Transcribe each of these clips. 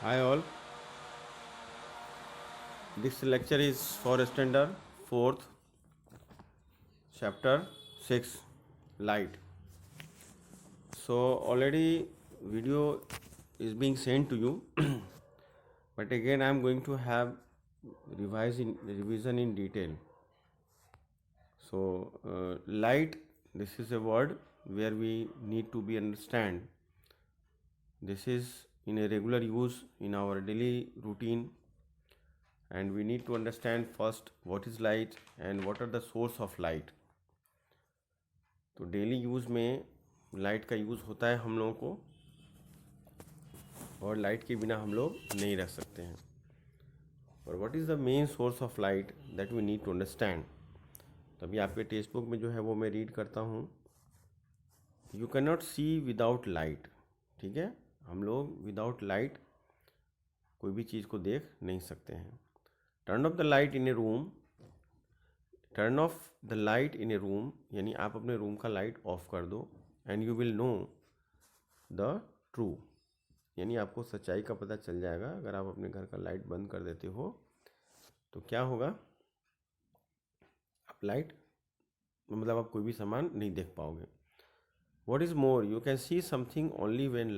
Hi all. This lecture is for standard 4th chapter 6 light. So already video is being sent to you but again I am going to have revision in detail. So light, this is a word where we need to be understand. This is in a regular use in our daily routine, and we need to understand first what is light and what are the source of light. तो daily use में light का use होता है हम लोगों को, और light के बिना हम लोग नहीं रह सकते हैं. और what is the main source of light that we need to understand. तभी आपके टेक्स्ट बुक में जो है वो मैं रीड करता हूँ. You can not see without light. ठीक है, हम लोग विदाउट लाइट कोई भी चीज़ को देख नहीं सकते हैं. Turn off the light in A room. Turn off the light in A room यानी आप अपने रूम का लाइट ऑफ कर दो, and you will know the true, यानी आपको सच्चाई का पता चल जाएगा. अगर आप अपने घर का लाइट बंद कर देते हो तो क्या होगा, आप लाइट मतलब आप कोई भी सामान नहीं देख पाओगे. What is more, you can see something only when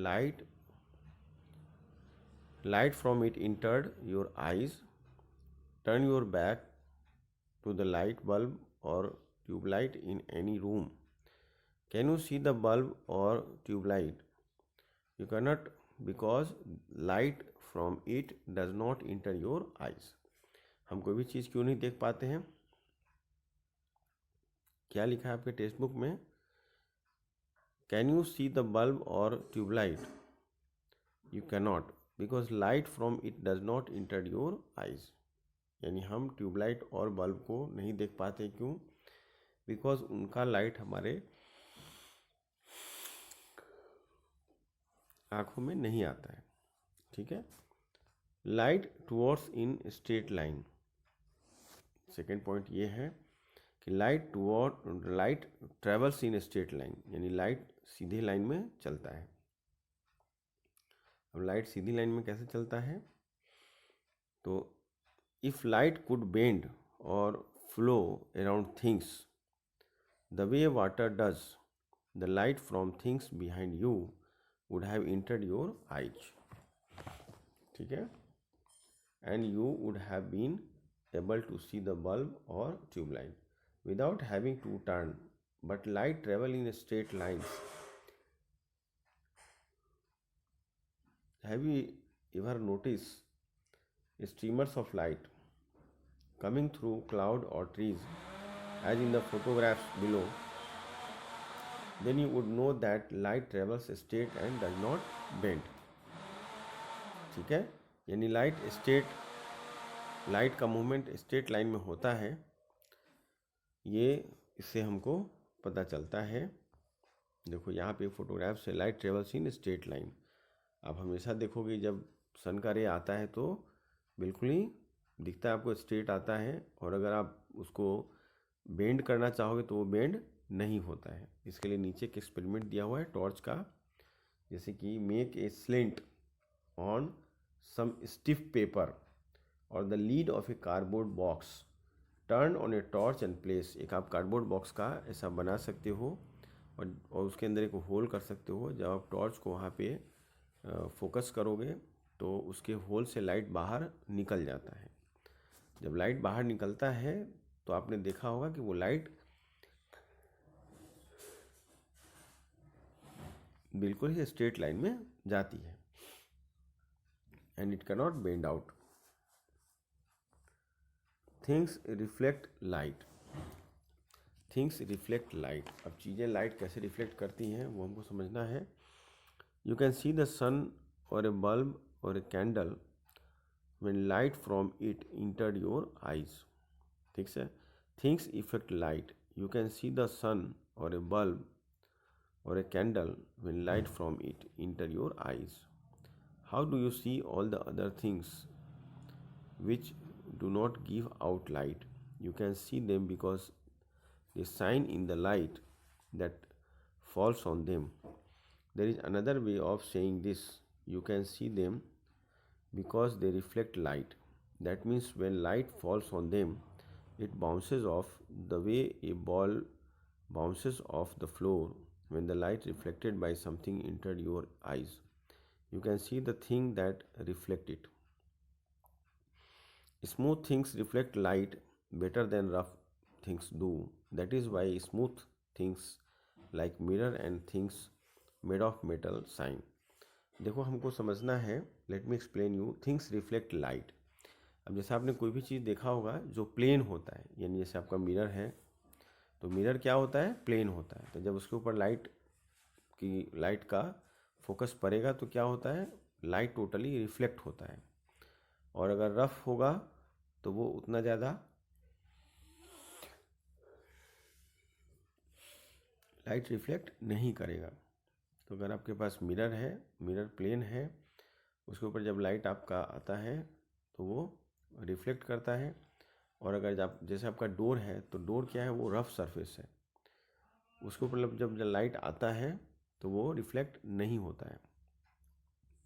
light from it entered your eyes. Turn your back to the light bulb or tube light in any room. Can you see the bulb or tube light? You cannot, because light from it does not enter your eyes. हम कोई भी चीज़ क्यों नहीं देख पाते हैं? क्या लिखा है आपके टेक्स्ट बुक में? Can you see the bulb or tube light? You cannot, because light from it does not enter your eyes. यानी हम ट्यूबलाइट और बल्ब को नहीं देख पाते. क्यों? बिकॉज उनका लाइट हमारे आँखों में नहीं आता है. ठीक है. Light towards in straight line. Second point ये है कि light travels in straight line, यानी लाइट सीधे लाइन में चलता है. अब लाइट सीधी लाइन में कैसे चलता है? तो if light could bend or flow around things the way water does, the light from things behind you would have entered your eyes. ठीक है, and you would have been able to see the bulb or tube light without having to turn. But light travel in straight lines. Have you ever noticed streamers of light coming through cloud or trees, as in the photographs below? Then you would know that light travels straight and does not bend. ठीक है, यानी light का movement straight line में होता है. ये इससे हमको पता चलता है. देखो यहाँ पे फोटोग्राफ से light travels in straight line. आप हमेशा देखोगे जब सन का रे आता है तो बिल्कुल ही दिखता है आपको, स्ट्रेट आता है. और अगर आप उसको बेंड करना चाहोगे तो वो बेंड नहीं होता है. इसके लिए नीचे एक एक्सपेरिमेंट दिया हुआ है टॉर्च का, जैसे कि make a slit on some stiff paper और the lid of a cardboard box. Turn on a torch and place. एक आप कार्डबोर्ड बॉक्स का ऐसा बना सकते हो और उसके अंदर एक होल कर सकते हो. जब आप टॉर्च को वहाँ पे फोकस करोगे तो उसके होल से लाइट बाहर निकल जाता है. जब लाइट बाहर निकलता है तो आपने देखा होगा कि वो लाइट बिल्कुल ही स्ट्रेट लाइन में जाती है, and it can not bend out. Things reflect light. Things reflect light. अब चीज़ें लाइट कैसे रिफ्लेक्ट करती हैं वो हमको समझना है. You can C the sun or A bulb और a candle when light from it entered your eyes. ठीक है. Things affect light. You can see the sun or a bulb or a candle when light from it enter your eyes. How do you see all the other things which do not give out light? You can see them because they shine in the light that falls on them. There is another way of saying this. You can see them because they reflect light. That means when light falls on them, it bounces off the way a ball bounces off the floor when the light reflected by something entered your eyes. You can see the thing that reflect it. Smooth things reflect light better than rough things do. That is why smooth things like mirror and things made of metal shine. देखो हमको समझना है, let me explain you things reflect light. अब जैसे आपने कोई भी चीज़ देखा होगा जो प्लेन होता है, यानी जैसे आपका मिरर है, तो मिरर क्या होता है, प्लेन होता है। तो जब उसके ऊपर लाइट का फोकस पड़ेगा तो क्या होता है, लाइट टोटली रिफ्लेक्ट होता है। और अगर रफ होगा तो वो उतना ज़्यादा लाइट रिफ्लेक्ट नहीं करेगा। तो अगर आपके पास मिरर है, मिरर प्लेन है, उसके ऊपर जब लाइट आपका आता है तो वो रिफ्लेक्ट करता है। और अगर जैसे आपका डोर है, तो डोर क्या है, वो रफ सरफेस है, उसके ऊपर जब लाइट आता है तो वो रिफ्लेक्ट नहीं होता है।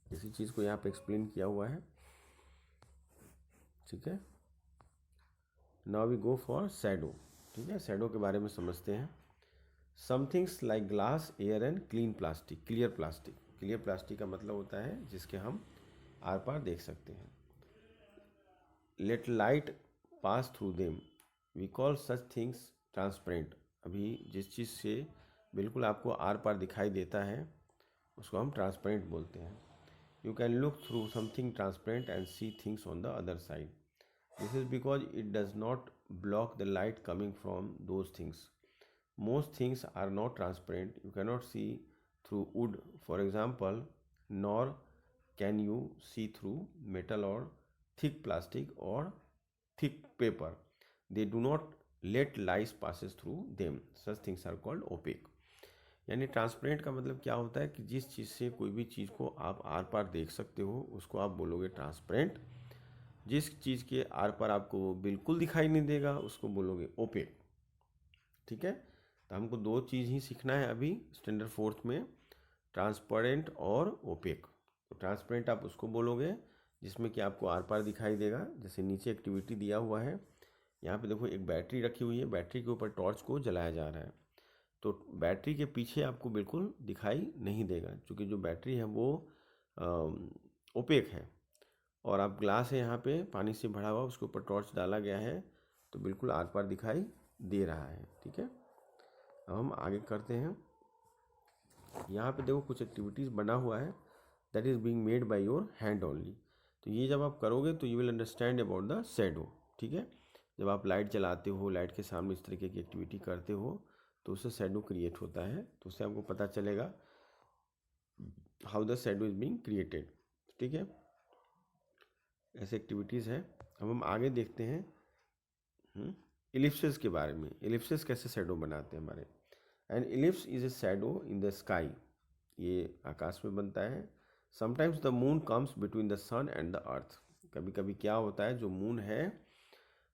इसी चीज़ को यहाँ पे एक्सप्लेन किया हुआ है, ठीक है। Now we go for shadow, ठीक है। शैडो के बारे में समझते हैं। Some things like glass, air and clean plastic, clear plastic. Clear plastic का मतलब होता है जिसके हम आर पार देख सकते हैं। Let light pass through them, we call such things transparent. अभी जिस चीज़ से बिल्कुल आपको आर पार दिखाई देता है उसको हम ट्रांसपेरेंट बोलते हैं। You can look through something transparent and see things on the other side. This is because it does not block the light coming from those things. Most things are not transparent. You cannot see through wood, for example, nor can you see through metal or thick plastic or thick paper. They do not let light passes through them. Such things are called opaque. यानी transparent का मतलब क्या होता है कि जिस चीज़ से कोई भी चीज़ को आप आर पार देख सकते हो उसको आप बोलोगे ट्रांसपेरेंट। जिस चीज़ के आर पार आपको बिल्कुल दिखाई नहीं देगा उसको बोलोगे ओपेक, ठीक है। तो हमको दो चीज़ ही सीखना है अभी स्टैंडर्ड फोर्थ में, ट्रांसपेरेंट और ओपेक। तो ट्रांसपेरेंट आप उसको बोलोगे जिसमें कि आपको आर पार दिखाई देगा। जैसे नीचे एक्टिविटी दिया हुआ है, यहाँ पे देखो एक बैटरी रखी हुई है, बैटरी के ऊपर टॉर्च को जलाया जा रहा है। तो बैटरी के पीछे आपको बिल्कुल दिखाई नहीं देगा क्योंकि जो बैटरी है वो ओपेक है। और आप ग्लास है यहाँ पे पानी से भरा हुआ, उसके ऊपर टॉर्च डाला गया है तो बिल्कुल आर पार दिखाई दे रहा है, ठीक है। अब हम आगे करते हैं। यहाँ पे देखो कुछ एक्टिविटीज़ बना हुआ है, that is being made by your hand only. तो ये जब आप करोगे तो you will understand about the shadow, ठीक है। जब आप लाइट जलाते हो, लाइट के सामने इस तरीके की एक्टिविटी करते हो तो उससे शैडो क्रिएट होता है। तो उससे आपको पता चलेगा how the shadow is being created, ठीक है। ऐसे एक्टिविटीज़ है। अब हम आगे देखते हैं इलिप्सिस के बारे में। इलिप्सिस कैसे शैडो बनाते हैं हमारे। An eclipse is a shadow in the sky, ये आकाश में बनता है। Sometimes the moon comes between the sun and the earth. कभी कभी क्या होता है, जो मून है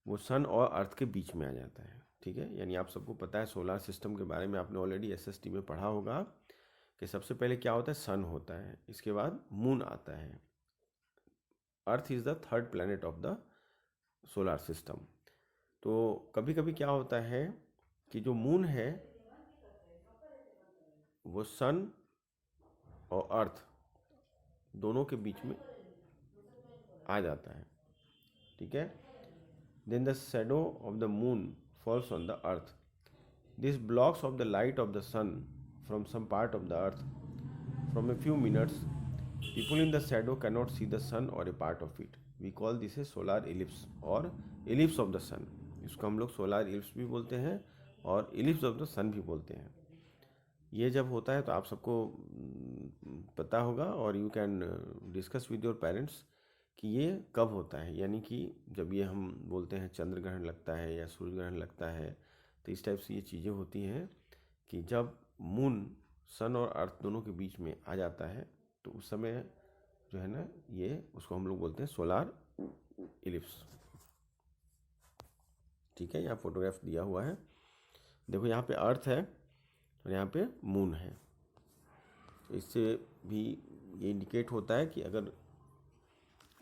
वो सन और अर्थ के बीच में आ जाता है, ठीक है। यानी आप सबको पता है सोलर सिस्टम के बारे में आपने ऑलरेडी एसएसटी में पढ़ा होगा कि सबसे पहले क्या होता है, सन होता है, इसके बाद मून आता है। Earth is the third planet of the solar system. तो कभी कभी क्या होता है कि जो मून है वो सन और अर्थ दोनों के बीच में आ जाता है, ठीक है। Then the shadow of the moon falls on the earth. This blocks of the light of the sun from some part of the earth from a few minutes. People in the shadow can not see the sun or a part of it. We call this a solar eclipse or eclipse of the sun. इसको हम लोग solar ellipse भी बोलते हैं और eclipse of the सन भी बोलते हैं। ये जब होता है तो आप सबको पता होगा और you can discuss with your parents कि ये कब होता है। यानी कि जब ये हम बोलते हैं चंद्र ग्रहण लगता है या सूर्य ग्रहण लगता है, तो इस टाइप से ये चीज़ें होती हैं कि जब मून सन और अर्थ दोनों के बीच में आ जाता है तो उस समय जो है ना, ये उसको हम लोग बोलते हैं सोलर इलिप्स, ठीक है। यहाँ फोटोग्राफ दिया हुआ है, देखो यहाँ पे अर्थ है और यहाँ पे मून है। तो इससे भी ये इंडिकेट होता है कि अगर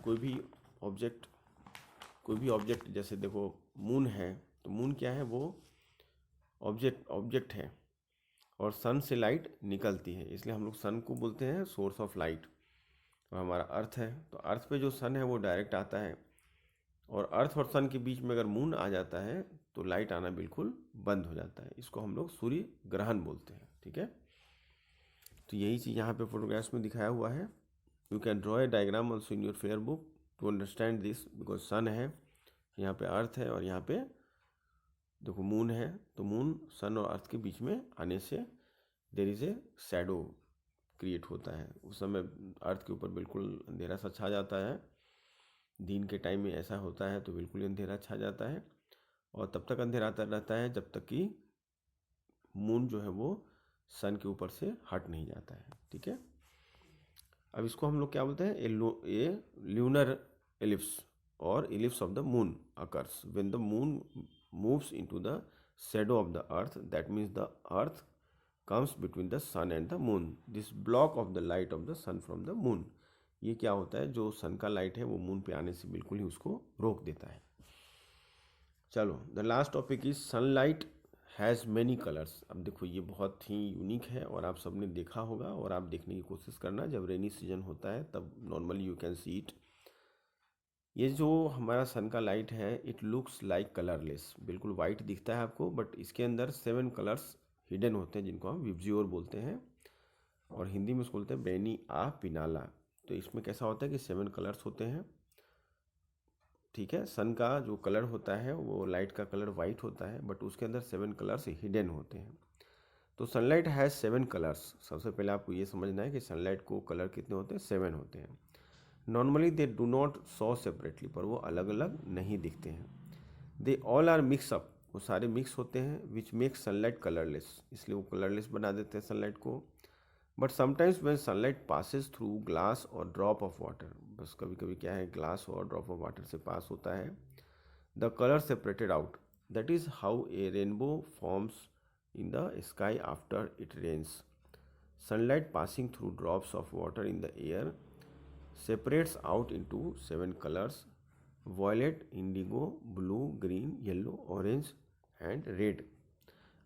कोई भी ऑब्जेक्ट जैसे देखो मून है, तो मून क्या है, वो ऑब्जेक्ट है और सन से लाइट निकलती है, इसलिए हम लोग सन को बोलते हैं सोर्स ऑफ लाइट। और हमारा अर्थ है, तो अर्थ पे जो सन है वो डायरेक्ट आता है, और अर्थ और सन के बीच में अगर मून आ जाता है तो लाइट आना बिल्कुल बंद हो जाता है। इसको हम लोग सूर्य ग्रहण बोलते हैं। ठीक है, तो यही चीज़ यहाँ पे फोटोग्राफ्स में दिखाया हुआ है। You can draw a diagram also in your fair book to understand this, because sun है, यहाँ पे अर्थ है, और यहाँ पे देखो मून है, तो मून सन और अर्थ के बीच में आने से there is a shadow create होता है। उस समय अर्थ के ऊपर बिल्कुल अंधेरा सा छा जाता है, दिन के टाइम में ऐसा होता है, तो बिल्कुल अंधेरा छा जाता है, और तब तक अंधेरा आता रहता है जब तक कि मून जो है वो सन के ऊपर से हट नहीं जाता है। ठीक है, अब इसको हम लोग क्या बोलते हैं, ए ल्यूनर एलिप्स और eclipse of the moon occurs when the moon moves into the shadow of the earth, that means the earth comes between the sun and the moon, this block of the light of the sun from the moon. ये क्या होता है, जो सन का light है वो moon पे आने से बिल्कुल ही उसको रोक देता है। चलो, the last topic is sunlight has many colours. अब देखो ये बहुत ही यूनिक है और आप सबने देखा होगा, और आप देखने की कोशिश करना, जब रेनी सीजन होता है तब normally you can see it. ये जो हमारा सन का लाइट है, इट लुक्स लाइक कलरलेस, बिल्कुल वाइट दिखता है आपको, बट इसके अंदर 7 कलर्स हिडन होते हैं, जिनको हम विब्जियोर बोलते हैं, और हिंदी में उसको बोलते हैं बेनी आ पिनाला। तो इसमें कैसा होता है कि 7 कलर्स होते हैं। ठीक है, सन का जो कलर होता है वो लाइट का कलर वाइट होता है, बट उसके अंदर 7 कलर्स हिडन होते हैं। तो सनलाइट हैज़ 7 कलर्स। सबसे पहले आपको ये समझना है कि सनलाइट को कलर कितने होते हैं, 7 होते हैं। Normally they do not show separately, पर वो अलग अलग नहीं दिखते हैं। They all are mix up, वो सारे मिक्स होते हैं, विच मेक सनलाइट कलरलेस, इसलिए वो कलरलेस बना देते हैं सनलाइट को। But sometimes when sunlight passes through glass और ड्रॉप ऑफ वाटर, बस कभी कभी क्या है, ग्लास और ड्रॉप ऑफ वाटर से पास होता है, the colour separated out, that is how a rainbow forms in the sky after it rains. Sunlight passing through drops of water in the air separates out into 7 colors: violet, indigo, blue, green, yellow, orange and red.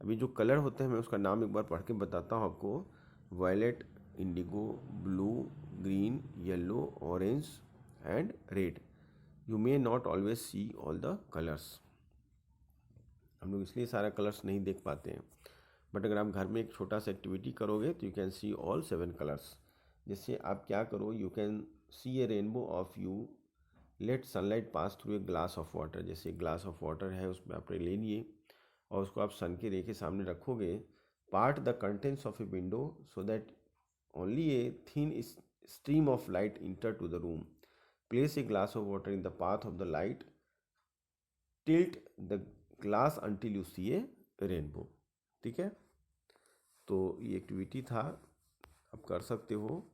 अभी जो colour होते हैं मैं उसका नाम एक बार पढ़ के बताता हूँ आपको। Violet, indigo, blue, green, yellow, orange and red. You may not always see all the colours. हम लोग इसलिए सारा कलर्स नहीं देख पाते हैं, बट अगर आप घर में एक छोटा सा एक्टिविटी करोगे तो you can see all 7 colours. जैसे आप क्या करो, you can see a rainbow of you, let sunlight pass through a glass of water. जैसे ग्लास ऑफ वाटर है, उसमें आपने ले लिए और उसको आप सन के रे के सामने रखोगे, part the contents of a window so that only a thin stream of light enter to the room, place a glass of water in the path of the light, tilt the glass until you see a rainbow. ठीक है, तो ये activity था, आप कर सकते हो।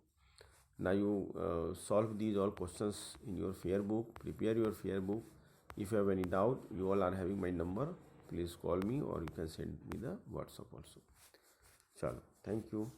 ना you solve these all questions in your fair book, prepare your fair book. If you have any doubt, you all are having my number, please call me or you can send me the WhatsApp also. चलो, thank you.